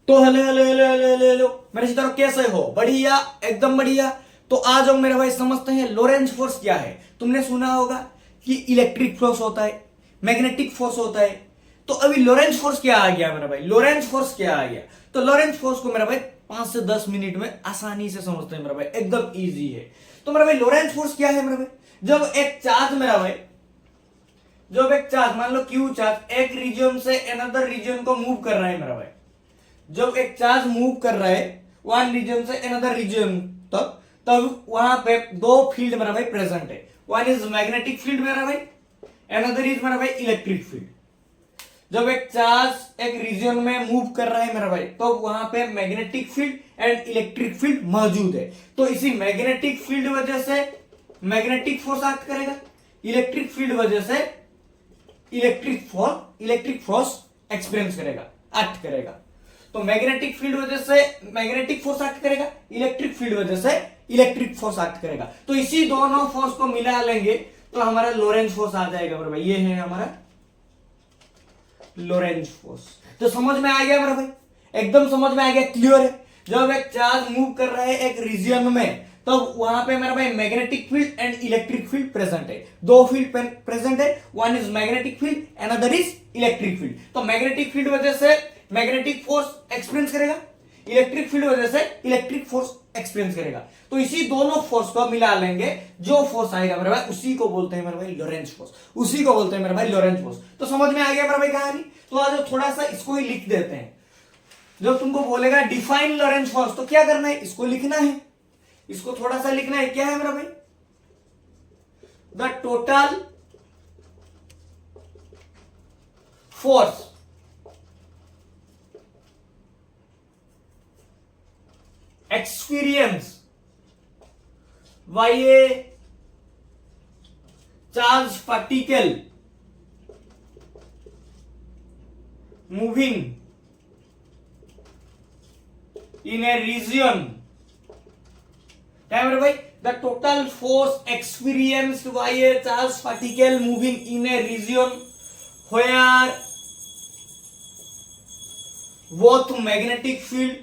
तो hello hello hello hello hello hello मेरे सितारों, कैसे हो? बढ़िया, एकदम बढ़िया। तो आ जाओ मेरे भाई, समझते हैं लोरेंज फोर्स क्या है। तुमने सुना होगा कि इलेक्ट्रिक फोर्स होता है, मैग्नेटिक फोर्स होता है। तो अभी लोरेंज फोर्स क्या आ गया मेरा भाई? लोरेंज फोर्स क्या आ गया? तो लोरेंज फोर्स को मेरा भाई 5 से 10 मिनट में आसानी से समझते हैं मेरा भाई, एकदम इजी है। तो मेरा भाई लोरेंज फोर्स क्या है मेरा भाई? जब एक चार्ज मेरा भाई, जब एक चार्ज मान लो क्यू चार्ज एक रीजन से अनदर रीजन को मूव कर रहा है मेरा भाई, जब एक चार्ज मूव कर रहा है वन रीजन से अनदर रीजन तक, तब वहां पे दो फील्ड मेरा भाई प्रेजेंट है। वन इज मैग्नेटिक फील्ड मेरा भाई, अनदर इज मेरा भाई इलेक्ट्रिक फील्ड। जब एक चार्ज एक रीजन में मूव कर रहा है मेरा भाई, तो वहां पे magnetic field and electric field मौजूद है। तो इसी मैग्नेटिक फील्ड वजह से मैग्नेटिक फोर्स एक्ट करेगा, इलेक्ट्रिक फील्ड वजह से इलेक्ट्रिक फोर्स एक्सपीरियंस करेगा, एक्ट करेगा। तो मैग्नेटिक फील्ड वजह से मैग्नेटिक फोर्स एक्ट करेगा, इलेक्ट्रिक फील्ड वजह से इलेक्ट्रिक फोर्स एक्ट करेगा। तो इसी दोनों फोर्स को मिला लेंगे तो हमारा लोरेंज फोर्स आ जाएगा मेरे भाई। ये है हमारा लोरेंज फोर्स। तो समझ में आ गया मेरा भाई, एकदम समझ में आ गया, क्लियर है। जब एक चार्ज मूव कर रहा है एक रीजन में, तो वहां पे मेरा भाई magnetic field and electric field present है, दो फील्ड प्रेजेंट है। One is magnetic field, another is electric field. तो मैग्नेटिक फील्ड वजह से मैग्नेटिक फोर्स एक्सपीरियंस करेगा, इलेक्ट्रिक फील्ड वजह से इलेक्ट्रिक फोर्स एक्सपीरियंस करेगा। तो इसी दोनों फोर्स को मिला लेंगे, जो फोर्स आएगा मेरे भाई उसी को बोलते हैं मेरे भाई लोरेंज फोर्स, उसी को बोलते हैं मेरे भाई लोरेंज फोर्स। तो समझ में आ गया मेरे भाई कहानी? तो आज थोड़ा सा इसको ही लिख देते हैं। जब तुमको बोलेगा डिफाइन लोरेंज फोर्स, तो क्या करना है? इसको लिखना है, इसको थोड़ा सा लिखना है। क्या है मेरा भाई? The total force experience by a charged particle moving in a region, क्या है मेरे भाई? the total force experienced by a charged particle moving in a region where both magnetic field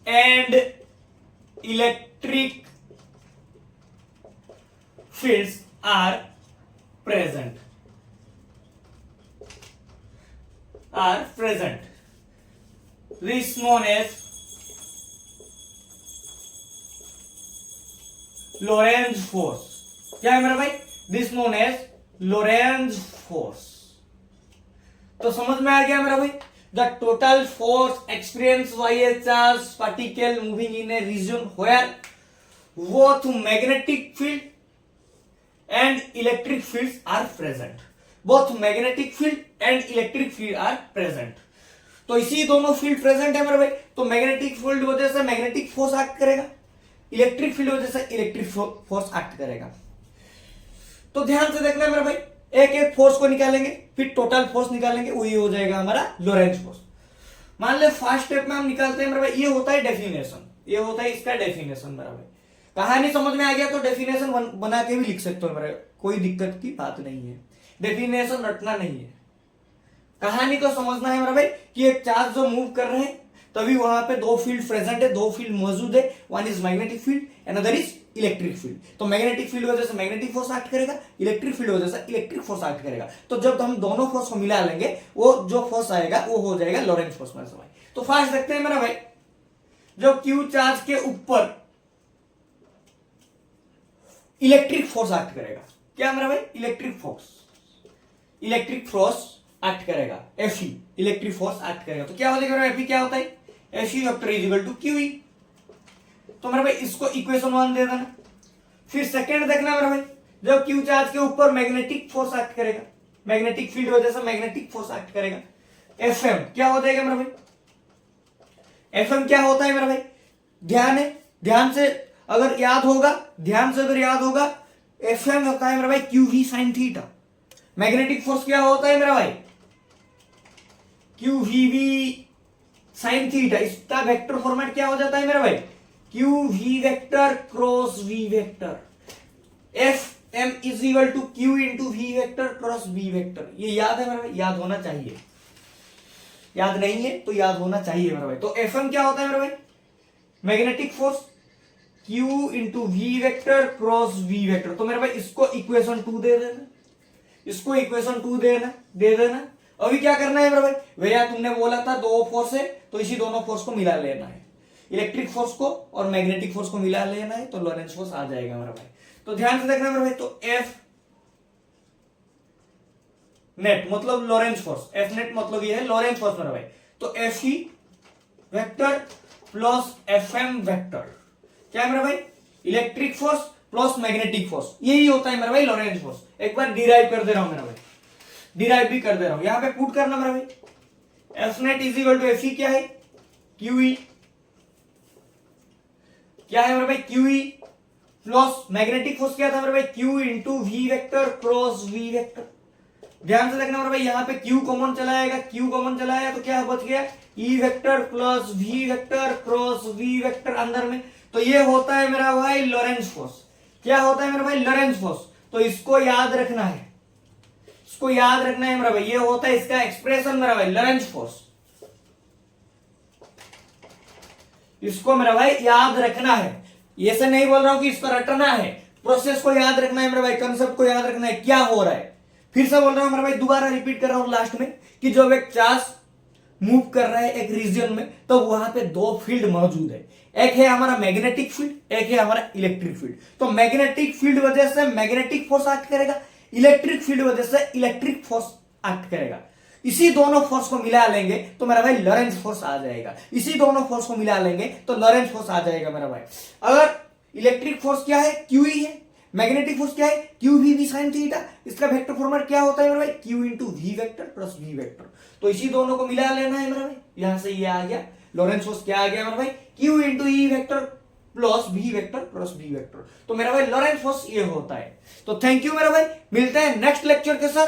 and electric fields are present, this known as Lorentz force। क्या है मेरा भाई? This known as Lorentz force. तो समझ में आ गया मेरा भाई? The total force experienced by a charged particle moving in a region where both magnetic field and electric fields are present, both magnetic field and electric field are present। तो इसी दोनों field present है मेरे भाई। तो magnetic field वजह से magnetic force act करेगा, इलेक्ट्रिक फील्ड वजह से इलेक्ट्रिक फोर्स एक्ट करेगा। तो ध्यान से देखना मेरा भाई, एक एक फोर्स को निकालेंगे, फिर टोटल फोर्स निकालेंगे, वही हो जाएगा हमारा लोरेंज फोर्स। मान ले फर्स्ट स्टेप में हम निकालते हैं मेरा भाई, ये होता है डेफिनेशन, ये होता है इसका डेफिनेशन मेरा भाई। कहानी समझ में आ गया तो डेफिनेशन बना के भी लिख सकते हो मेरा, कोई दिक्कत की बात नहीं है। डेफिनेशन रटना नहीं है, कहानी को समझना है मेरा भाई कि एक चार्ज जो मूव कर रहे हैं तभी वहां पे दो फील्ड प्रेजेंट है, दो फील्ड मौजूद है। One is magnetic field, another is electric field. तो मैग्नेटिक फील्ड वजह से मैग्नेटिक फोर्स एक्ट करेगा, इलेक्ट्रिक फील्ड वजह से इलेक्ट्रिक फोर्स एक्ट करेगा। तो जब हम दोनों फोर्स को मिला लेंगे, वो जो फोर्स आएगा वो हो जाएगा लोरेंज फोर्स मेरे भाई। तो फर्स्ट देखते हैं मेरा भाई, जो क्यू चार्ज के ऊपर इलेक्ट्रिक फोर्स एक्ट करेगा, क्या मेरा भाई? इलेक्ट्रिक फोर्स एक्ट करेगा, Fe इलेक्ट्रिक फोर्स एक्ट करेगा। तो क्या हो जाएगा Fe? क्या होता है? Fe vector is equal to QE। तो मेरे भाई इसको इक्वेशन 1 दे देना। फिर सेकंड देखना मेरे भाई, जब क्यू चार्ज के ऊपर मैग्नेटिक फोर्स एक्ट करेगा, मैग्नेटिक फील्ड वजह से मैग्नेटिक फोर्स एक्ट करेगा, Fm क्या हो जाएगा मेरा भाई? Fm क्या होता है मेरा भाई? ध्यान से अगर याद होगा, Fm होता है मेरा भाई QV sin theta. Magnetic force क्या होता है मेरा भाई? QVV sin theta. इसका वेक्टर फॉर्मेट क्या हो जाता है मेरा भाई? QV vector cross V vector. M is equal to Q into V vector cross B vector. ये याद है मेरा भाई, याद होना चाहिए, याद नहीं है तो याद होना चाहिए मेरा भाई। तो एफ एम क्या होता है मेरा भाई, magnetic force Q into V vector cross V vector. तो मेरा भाई इसको इक्वेशन 2 दे देना, इसको इक्वेशन 2 दे देना। अभी क्या करना है मेरा भाई, भैया तुमने बोला था दो फोर्स है तो इसी दोनों फोर्स को मिला लेना है, इलेक्ट्रिक फोर्स को और मैग्नेटिक फोर्स को मिला लेना है, तो लॉरेंस फोर्स आ जाएगा मेरा भाई। तो ध्यान से देखना मेरा भाई, तो एफ नेट मतलब लॉरेंस फोर्स, एफ नेट मतलब ये है लॉरेंस फोर्स मेरा भाई। तो F E vector plus F M vector क्या है मेरा भाई, electric force plus magnetic force, यही होता है मेरा भाई लॉरेंस फोर्स। एक बार डिराइव कर दे रहा हूं मेरा भाई, डिराइव भी कर दे रहा हूं, यहां पे पुट करना मेरा भाई, F net is equal to F E क्या है, क्यू ई क्या है मेरा भाई, Q E plus magnetic force क्या था मेरा भाई, Q into V vector cross V vector. ध्यान से देखना मेरा भाई, यहां पे क्यू कॉमन चलाएगा, क्यू कॉमन चलाया तो क्या बच गया, E vector plus V vector cross V vector अंदर में। तो ये होता है मेरा भाई लॉरेंस फोर्स। क्या होता है मेरा भाई, लॉरेंस फोर्स। तो इसको याद रखना है, इसको याद रखना है मेरा भाई, ये होता है इसका एक्सप्रेशन मेरा भाई लॉरेंस फोर्स। इसको मेरा भाई याद रखना है, ये से नहीं बोल रहा हूं कि इसको रटना है, प्रोसेस को याद रखना है मेरा भाई, कंसेप्ट को याद रखना है क्या हो रहा है। फिर से बोल रहा हूं मेरा भाई, दोबारा रिपीट कर रहा हूं लास्ट में, कि जब एक चार्ज मूव कर रहा है एक रीजन में तो वहां पे दो फील्ड मौजूद है, एक है हमारा मैग्नेटिक फील्ड, एक है हमारा इलेक्ट्रिक फील्ड। तो मैग्नेटिक फील्ड वजह से मैग्नेटिक फोर्स एक्ट करेगा, इलेक्ट्रिक फील्ड वजह से इलेक्ट्रिक फोर्स एक्ट करेगा। इसी दोनों फोर्स को मिला लेंगे तो मेरा भाई लॉरेंस फोर्स आ जाएगा, इसी दोनों फोर्स को मिला लेंगे तो लॉरेंस फोर्स आ जाएगा मेरा भाई। अगर इलेक्ट्रिक फोर्स क्या है, क्यू ई है, मैग्नेटिक फोर्स क्या है, Q V V sine theta, इसका वेक्टर फॉर्मेट क्या होता है मेरा भाई, Q into V vector plus V vector. तो इसी दोनों को मिला लेना है मेरा भाई, यहां से ये आ गया लॉरेंस फोर्स क्या आ गया मेरा भाई, Q into E vector plus V vector plus V vector. तो मेरा भाई लॉरेंस फोर्स ये होता है। तो थैंक यू मेरा भाई, मिलते हैं नेक्स्ट लेक्चर के साथ।